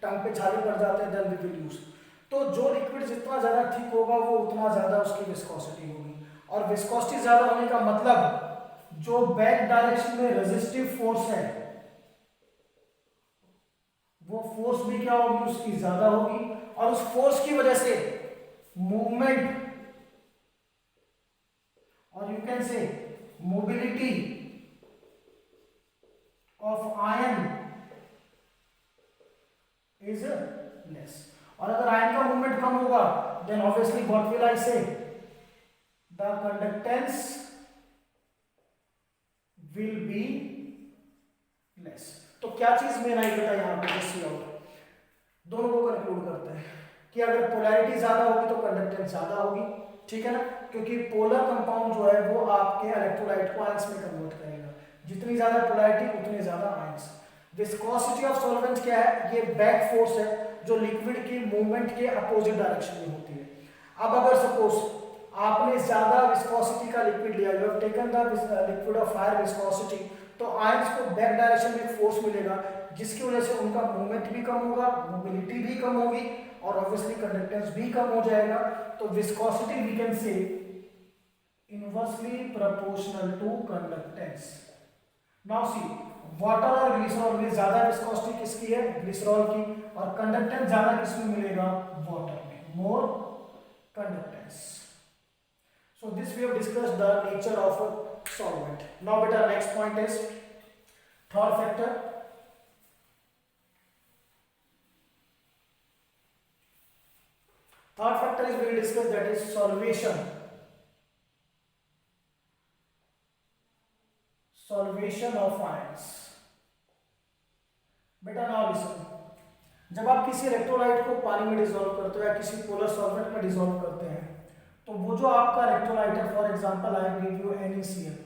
टंग पे छाले पड़ जाते हैं, देन वी विल यूज। तो जो लिक्विड जितना ज्यादा थिक होगा वो उतना ज्यादा उसकी विस्कोसिटी होगी। और विस्कोसिटी ज्यादा होने का मतलब जो बैक डायरेक्शन में रेजिस्टिव फोर्स है वो फोर्स भी क्या होगी, उसकी ज्यादा होगी, और उस फोर्स की वजह से मूवमेंट और you can say mobility of ion is less. और अगर आयन का मूवमेंट कम होगा then obviously what will I say, the conductance will be less. तो क्या चीज मेन आई बेटा यहां पे, सी आउट, दोनों को कंक्लूड करते हैं कि अगर पोलैरिटी ज्यादा होगी तो कंडक्टेंस ज्यादा होगी, ठीक है ना, क्योंकि पोलर कंपाउंड जो है वो आपके इलेक्ट्रोलाइट को आयंस में कन्वर्ट करेगा, जितनी ज्यादा पोलैरिटी उतने ज्यादा आयंस। विस्कोसिटी ऑफ सॉल्वेंट क्या है, ये बैक फोर्स है जो लिक्विड की मूवमेंट के अपोजिट डायरेक्शन में होती है। अब अगर सपोज आपने ज्यादा विस्कोसिटी का लिक्विड लिया, you have taken the liquid of higher viscosity, तो आयंस को बैक डायरेक्शन में एक फोर्स मिलेगा जिसकी वजह से उनका मूवमेंट भी कम होगा, मोबिलिटी भी कम होगी, और ऑब्वियसली कंडक्टेंस भी कम हो जाएगा। तो viscosity we can say inversely proportional to conductance. Now see, water और ग्लिसरॉल में ज्यादा विस्कोसिटी किसकी है, ग्लिसरॉल की, और कंडक्टेंस ज्यादा किसमें मिलेगा, वाटर में, more conductance. So this we have discussed the nature of solvent. Now beta next point is third factor. Third factor is we will discuss, that is solvation. Solvation of ions. बेटा now listen. जब आप किसी electrolyte को पानी में dissolve करते हो या किसी पोलर सॉल्वेंट में डिसॉल्व करते हैं, तो वो जो आपका इलेक्ट्रोलाइट है, for example I give you NaCl,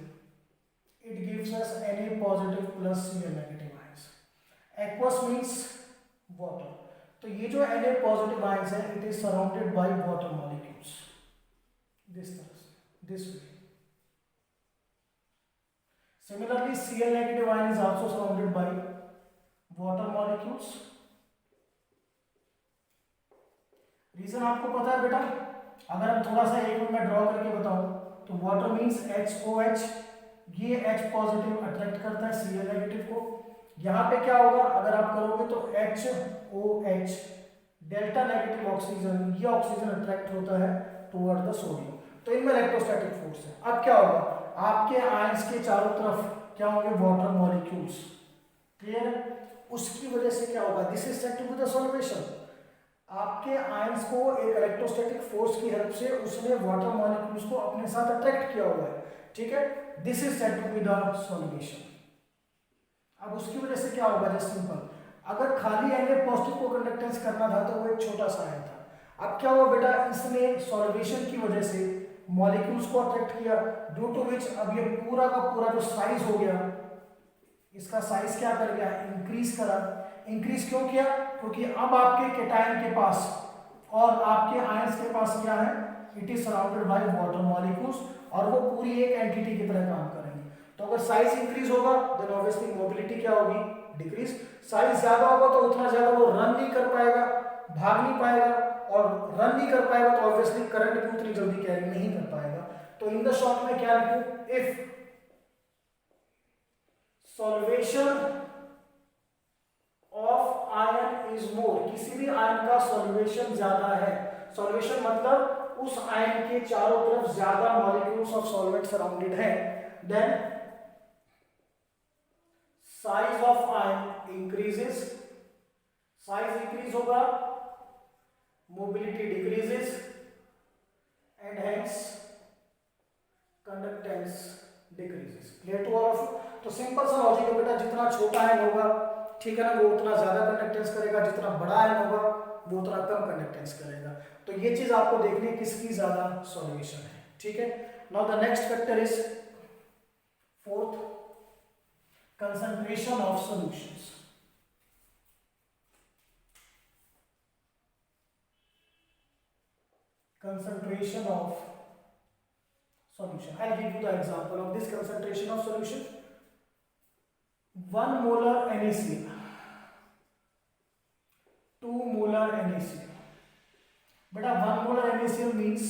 it gives us Na positive plus Cl negative ions. Aqueous means water. तो ये जो Na positive ions है, it is surrounded by water molecules. This तरह से, this way. Similarly, Cl negative ion is also surrounded by water molecules. Reason आपको पता है बेटा, अगर हम थोड़ा सा एक मिनट में ड्रॉ करके बताऊं तो वाटर मीन्स HOH, ये H पॉजिटिव अट्रैक्ट करता है Cl नेगेटिव को। यहाँ पे क्या होगा, अगर आप करोगे तो HOH डेल्टा नेगेटिव ऑक्सीजन, ये ऑक्सीजन अट्रैक्ट होता है टुवर्ड द सोडियम, तो इनमें इलेक्ट्रोस्टैटिक फोर्स है। अब क्या होगा, आपके आयंस के चारों तरफ क्या होंगे, वाटर मॉलिक्यूल्स, क्लियर है। उसकी वजह से क्या होगा, this is said to be the solvation. आपके आयंस को एक इलेक्ट्रोस्टैटिक फोर्स की हेल्प से उसने वाटर मॉलिक्यूल्स को अपने साथ अट्रैक्ट किया हुआ है, ठीक है, this is said to be the solvation. अब उसकी वजह से क्या होगा, जस्ट सिंपल, अगर खाली Na पॉजिटिव को कंडक्टेंस करना था तो वो एक छोटा सा आयन था। अब क्या हुआ बेटा, इसने सॉल्वेशन की वजह से मॉलिक्यूल्स को अट्रैक्ट किया, ड्यू टू विच अब ये पूरा का पूरा जो साइज हो गया इसका साइज क्या कर गया, इंक्रीज करा। इंक्रीज क्यों किया, क्योंकि अब आपके केटायन के पास और आपके आयंस के पास क्या है, it is surrounded by water molecules, और वो पूरी एक एंटिटी की तरह काम करेंगे। तो अगर साइज इंक्रीज होगा देन ऑब्वियसली मोबिलिटी क्या होगी, डिक्रीज। साइज ज्यादा होगा तो उतना ज्यादा वो रन नहीं कर पाएगा, भाग नहीं पाएगा, और रन नहीं कर पाएगा तो ऑब्वियसली करंट भी उतनी जल्दी कैरी नहीं कर पाएगा। तो इन द शॉर्ट में क्या लिखूं, if solvation of ion is मोर, किसी भी आयन का सॉल्वेशन ज्यादा है, सॉल्वेशन मतलब उस आयन के चारों तरफ ज्यादा मॉलिक्यूल्स ऑफ सॉल्वेंट सराउंडेड है, then size of ion increases, size increase होगा, mobility decreases, and hence conductance decreases. Clear to all of you? तो सिंपल सा लॉजिक है बेटा, जितना छोटा आयन होगा, ठीक है ना, वो उतना ज्यादा कंडक्टेंस करेगा, जितना बड़ा आयन होगा वो उतना कम कंडक्टेंस करेगा। तो ये चीज आपको देखनी किसकी ज्यादा सॉल्यूशन है, ठीक है। Now the next factor is fourth, concentration of solutions. Concentration of solution. I'll give you the example of this concentration of solution. 1 molar NaCl, 2 molar NaCl. Beta 1 molar NaCl means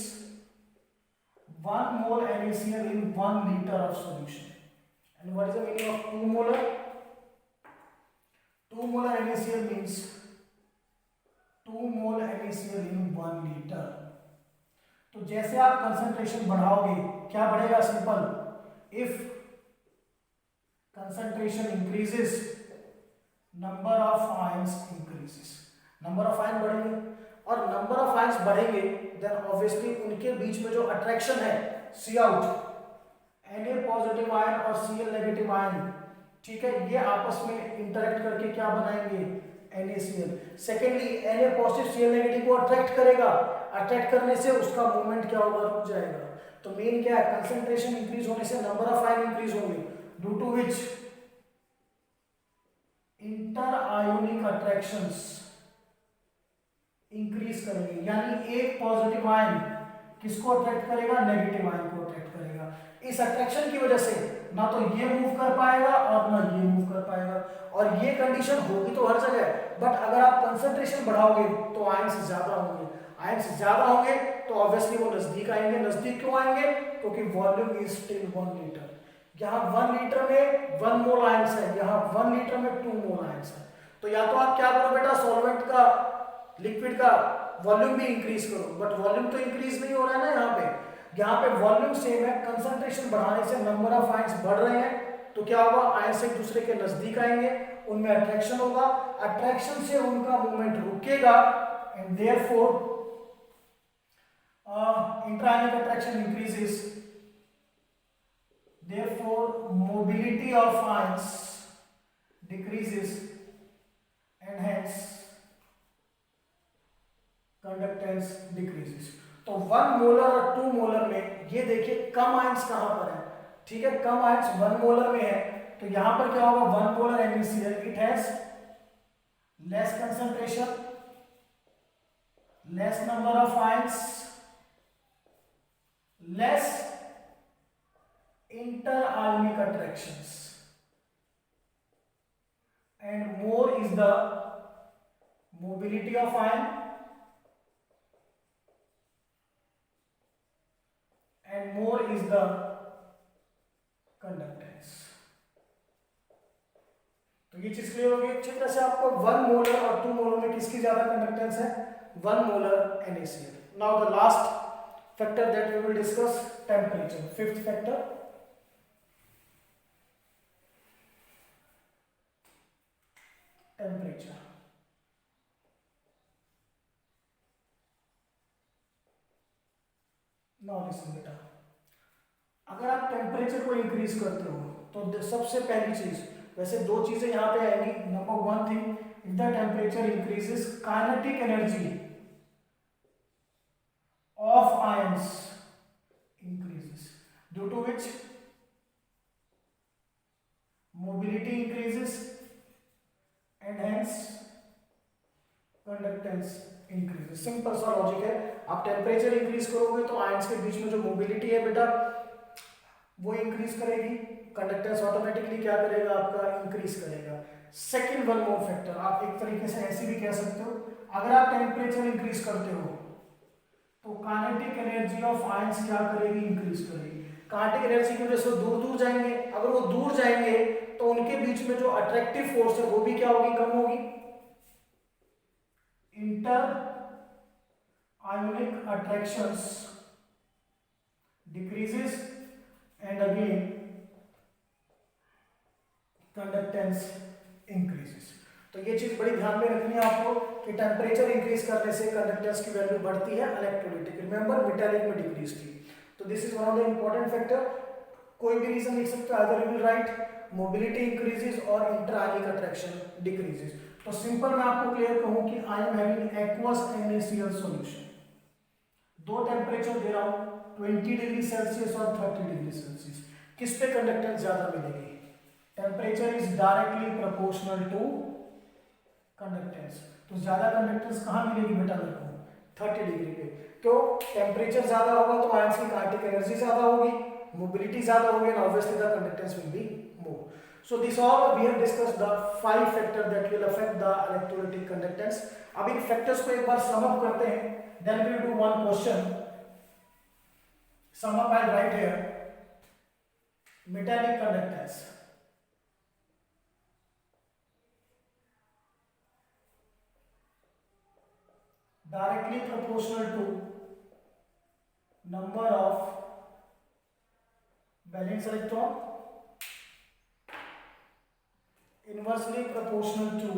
1 mole NaCl in 1 liter of solution. And what is the meaning of 2 molar? 2 molar NaCl means 2 mole NaCl in 1 liter. तो जैसे आप concentration बढ़ाओगे क्या बढ़ेगा, simple, if concentration increases number of ions increases, number of ion बढ़ेंगे, और number of ions बढ़ेंगे then obviously उनके बीच में जो अट्रैक्शन है सी आउट, Na पॉजिटिव आयन और Cl नेगेटिव आयन, ठीक है, ये आपस में इंटरेक्ट करके क्या बनाएंगे, NaCl। Secondly Na positive Cl negative को अट्रैक्ट करेगा, अट्रैक्ट करने से उसका मूवमेंट क्या होगा, रुक जाएगा। तो मेन क्या है, कंसंट्रेशन इंक्रीज होने से नंबर ऑफ आयन इंक्रीज होंगे, due to which inter ionic attractions increase करेंगे, यानी एक पॉजिटिव आयन किसको अट्रैक्ट करेगा, नेगेटिव आयन को अट्रैक्ट करेगा। इस अट्रैक्शन की वजह से ना तो ये मूव कर पाएगा और ना ये मूव कर पाएगा, और ये कंडीशन होगी तो हर जगह, बट अगर आप कंसंट्रेशन बढ़ाओगे तो आयंस ज्यादा होंगे, आयंस ज्यादा होंगे तो ऑब्वियसली वो नजदीक आएंगे। नजदीक क्यों आएंगे, क्योंकि वॉल्यूम इज स्टिल 1 लीटर। यहाँ 1 लीटर में 1 मोल आयंस है, यहाँ 1 लीटर में 2 मोल आयंस है। तो या तो आप क्या करो बेटा, सॉल्वेंट का, लिक्विड का वॉल्यूम भी इंक्रीज करो, बट वॉल्यूम तो इंक्रीज नहीं हो रहा है ना यहाँ पे वॉल्यूम सेम है, कंसंट्रेशन बढ़ाने से नंबर ऑफ आयंस बढ़ रहे हैं, तो क्या होगा, आयंस एक दूसरे के नजदीक आएंगे, उनमें अट्रैक्शन होगा, अट्रैक्शन से उनका मूवमेंट रुकेगा, and therefore intraionic attraction increases, therefore mobility of ions decreases, and hence conductance decreases। तो 1 मोलर और 2 मोलर में ये देखिए कम आयंस कहां पर है, ठीक है, कम आयंस 1 मोलर में है, तो यहां पर क्या होगा, 1 molar NaCl, it has less concentration, less number of ions, less inter-ionic attractions, and more is the mobility of ion, and more is the conductance। तो ये चीज क्लियर होगी अच्छी तरह से आपको। 1 मोलर और 2 मोलर में किसकी ज्यादा कंडक्टेंस है, 1 molar NaCl। Now the last factor that we will discuss, temperature, fifth factor, temperature। now listen बेटा, अगर आप टेम्परेचर को इंक्रीज करते हो तो सबसे पहली चीज, वैसे दो चीजें यहां पे आएंगी, number 1 thing, if the temperature increases kinetic energy of ions increases, due to which mobility increases and hence conductance increases. Simple सा लॉजिक है. आप टेम्परेचर इंक्रीज करोगे तो आयंस के बीच में जो मोबिलिटी है बेटा वो इंक्रीज करेगी, कंडक्टेंस ऑटोमेटिकली क्या करेगा आपका इंक्रीज करेगा. सेकंड वन मोर फैक्टर, आप एक तरीके से ऐसे भी कह सकते हो, अगर आप टेम्परेचर इंक्रीज करते हो तो काइनेटिक एनर्जी ऑफ आयंस क्या करेगी इंक्रीज करेगी. काइनेटिक एनर्जी की वजह से दूर दूर जाएंगे, अगर वो दूर जाएंगे तो उनके बीच में जो अट्रैक्टिव फोर्स है वो भी क्या होगी कम होगी. Inter ionic attractions decreases and again conductance increases. तो ये चीज बड़ी ध्यान में रखनी है आपको कि टेम्परेचर इंक्रीज करने से कंडक्टेंस की वैल्यू बढ़ती है, इलेक्ट्रोलिटिक. रिमेंबर मेटालिक में डिक्रीज थी. तो this is one of the important factor. कोई भी रीजन लिख सकते हो, either you will write mobility increases और इंटर आयनिक अट्रैक्शन डिक्रीजेस. तो सिंपल मैं आपको क्लियर कहूं कि I am having aqueous NaCl solution. दो टेम्परेचर दे रहा हूं 20 डिग्री सेल्सियस और 30 डिग्री सेल्सियस. किस पे कंडक्टेंस ज्यादा मिलेगी. Temperature is directly proportional to conductance. तो ज्यादा कंडक्टेंस कहां मिलेगी बेटा मेरे को 30 डिग्री पे. क्यों, टेम्परेचर ज्यादा होगा तो आयंस की काइनेटिक एनर्जी ज्यादा होगी, मोबिलिटी ज्यादा होगी, and obviously the conductance will be more. So this all we have discussed the 5 factors that will affect the electrolytic conductance. अब इन factors को एक बार sum up करते हैं. Then we will do one question. Sum up I'll write here. Metallic conductance. Directly proportional to number of valence electron. Inversely proportional to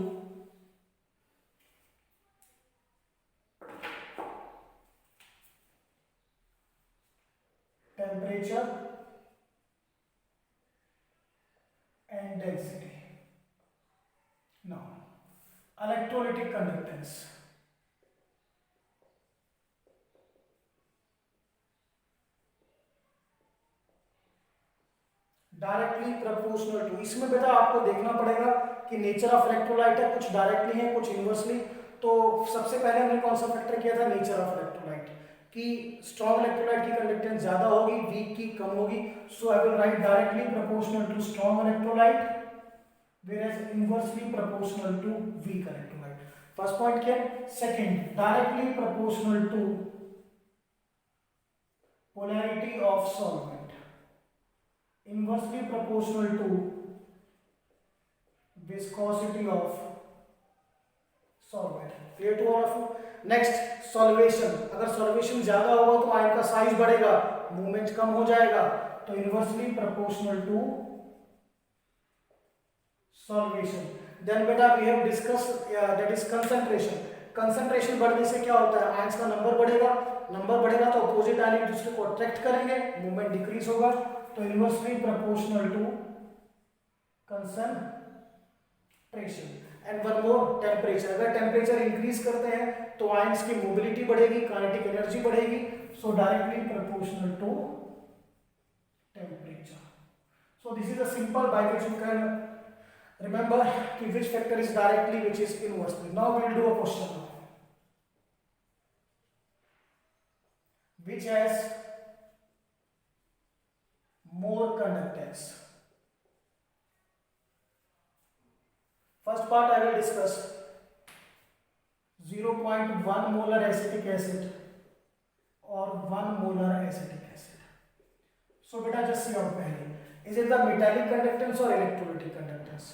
temperature and density. Now, electrolytic conductance. Directly proportional to. इसमें बेटा आपको देखना पड़ेगा कि nature of electrolyte है, कुछ directly है कुछ इनवर्सली. तो सबसे पहले हमने कौन सा फैक्टर किया था, नेचर ऑफ इलेक्ट्रोलाइट, कि स्ट्रॉन्ग इलेक्ट्रोलाइट की कंडक्टेंस ज्यादा होगी, वीक की कम होगी. So I will write directly proportional to strong electrolyte whereas inversely proportional to weak electrolyte. First point क्या है. Second, directly proportional to polarity of solvent. Inversely proportional to viscosity of solvent. Clear to all of you? Next, solvation. अगर solvation ज्यादा होगा तो ion का size बढ़ेगा, movement कम हो जाएगा. तो inversely proportional to solvation. Then बेटा we have discussed that is concentration. concentration बढ़ने से क्या होता है, आयंस का नंबर बढ़ेगा. नंबर बढ़ेगा तो अपोजिट आयन एक दूसरे को अट्रैक्ट करेंगे, मूवमेंट डिक्रीज होगा. तो inversely proportional to concentration. And one more, temperature. अगर टेम्परेचर इंक्रीज करते हैं तो आयंस की मोबिलिटी बढ़ेगी, काइनेटिक एनर्जी बढ़ेगी. So directly proportional to temperature. So this is a simple by which you can remember which factor is directly, which is inversely. Now we will do a question which has more conductance. First part I will discuss 0.1 molar acetic acid or 1 molar acetic acid. So beta just see out pehle, is it the metallic conductance or electrolytic conductance?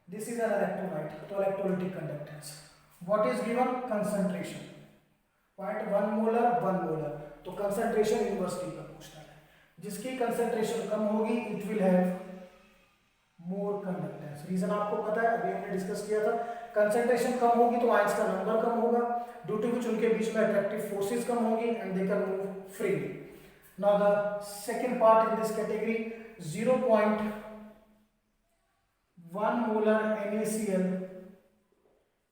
This is an electrolyte, तो electrolytic conductance. What is given? Concentration. 0.1 molar 1 molar. तो concentration inversely proportional है. जिसकी concentration कम होगी it will have more conductance. Reason आपको पता है, अभी हमने डिस्कस किया था. concentration कम होगी तो आयंस का नंबर कम होगा, due to which उनके बीच में attractive forces कम होंगी and they can move freely. Now the second part in this category, 0.1 molar NaCl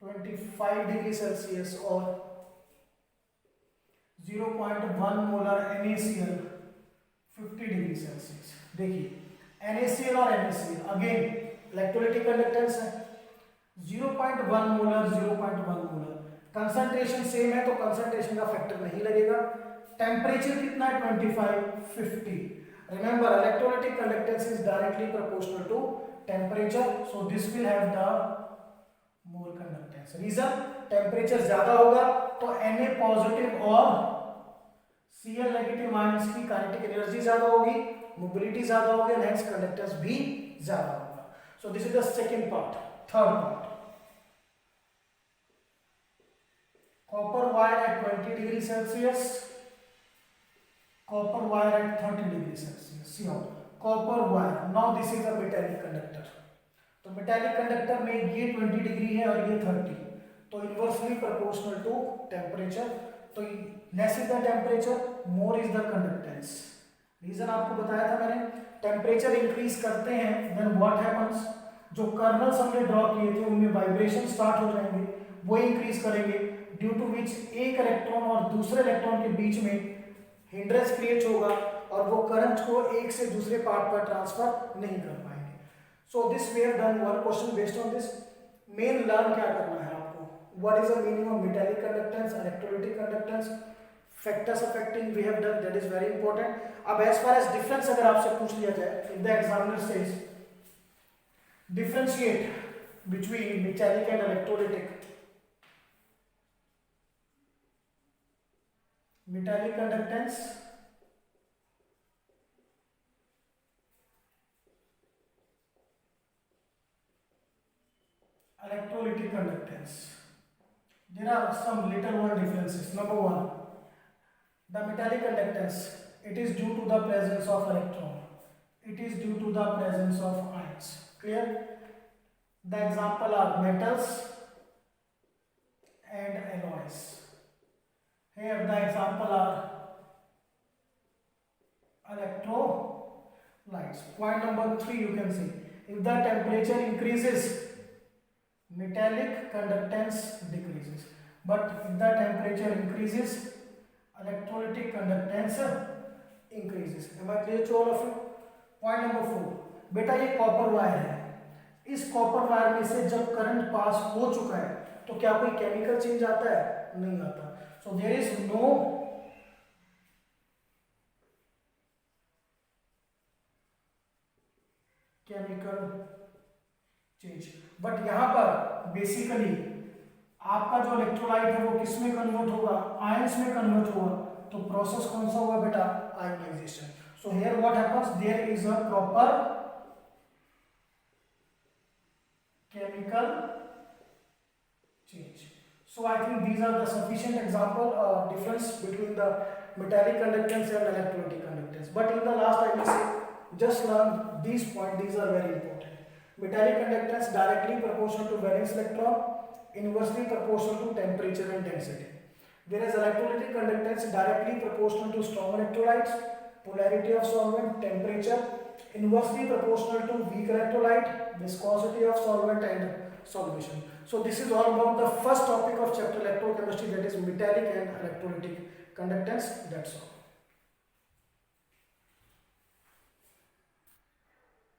25 degree Celsius or 0.1 molar NaCl 50 degree Celsius. देखिए NaCl और NaCl अगेन इलेक्ट्रोलिटिक कंडक्टेंस है 0.1 molar 0.1 molar, concentration same है तो concentration का factor नहीं लगेगा। Temperature कितना है 25 50। Remember electrolytic conductance is directly proportional to temperature, so this will have the more conductance. Reason temperature ज्यादा होगा तो Na पॉजिटिव और Cl नेगेटिव आयंस की काइनेटिक एनर्जी ज्यादा होगी, मोबिलिटी ज्यादा होगी, एंड हेंस कंडक्टेंस भी ज्यादा होगा। सो this is the second part. Third part, copper wire at 20 degree Celsius, copper wire at 30 degree Celsius. See how copper wire, now this is a metallic conductor, तो metallic conductor में ये 20 degree है और ये 30, तो इनवर्सली प्रोपोर्शनल टू टेम्परेचर, तो less is the temperature more is the conductance. Reason आपको बताया था मैंने, टेम्परेचर इंक्रीज करते हैं देन व्हाट हैपेंस, जो कर्नल्स हमने ड्रॉ किए थे उनमें वाइब्रेशन स्टार्ट हो जाएंगे, वो इंक्रीज करेंगे, ड्यू टू विच एक इलेक्ट्रॉन और दूसरे इलेक्ट्रॉन के बीच में हिंड्रेंस क्रिएट होगा और वो करंट को एक से दूसरे पार्ट पर ट्रांसफर नहीं कर पाएंगे। So this we have done one question based on this. Main learn क्या करना है आपको, what is the meaning of metallic conductance, electrolytic conductance, factors affecting we have done, that is very important. अब as far as difference अगर आपसे पूछ लिया जाए, if the examiner says differentiate between metallic and electrolytic, metallic conductance, electrolytic conductance, there are some little one differences. Number one, the metallic conductance, it is due to the presence of electron, it is due to the presence of ions. Clear? The example are metals and alloys. Here the example are electrolytes. Point number 3, you can see if the temperature increases, metallic conductance decreases, but if the temperature increases, electrolytic conductance increases. Am I clear to all of you? Point number 4, बेटा ये copper wire है, इस copper wire में से जब current pass हो चुका है तो क्या कोई केमिकल चेंज आता है? नहीं आता। So there is no chemical change, but यहाँ पर बेसिकली आपका जो इलेक्ट्रोलाइट है वो किस में कन्वर्ट होगा? आयंस में कन्वर्ट होगा, तो प्रोसेस कौन सा हुआ बेटा? Ionization. So here what happens, there is a proper chemical change. So I think these are the sufficient example difference between the metallic conductance and electrolytic conductance. But in the last I will say just learn these points, these are very important. Metallic conductance directly proportional to valence electron, inversely proportional to temperature and density. Whereas electrolytic conductance directly proportional to strong electrolytes, polarity of solvent, temperature, inversely proportional to weak electrolyte, viscosity of solvent and solution. So this is all about the first topic of chapter electrochemistry, that is metallic and electrolytic conductance. That's all.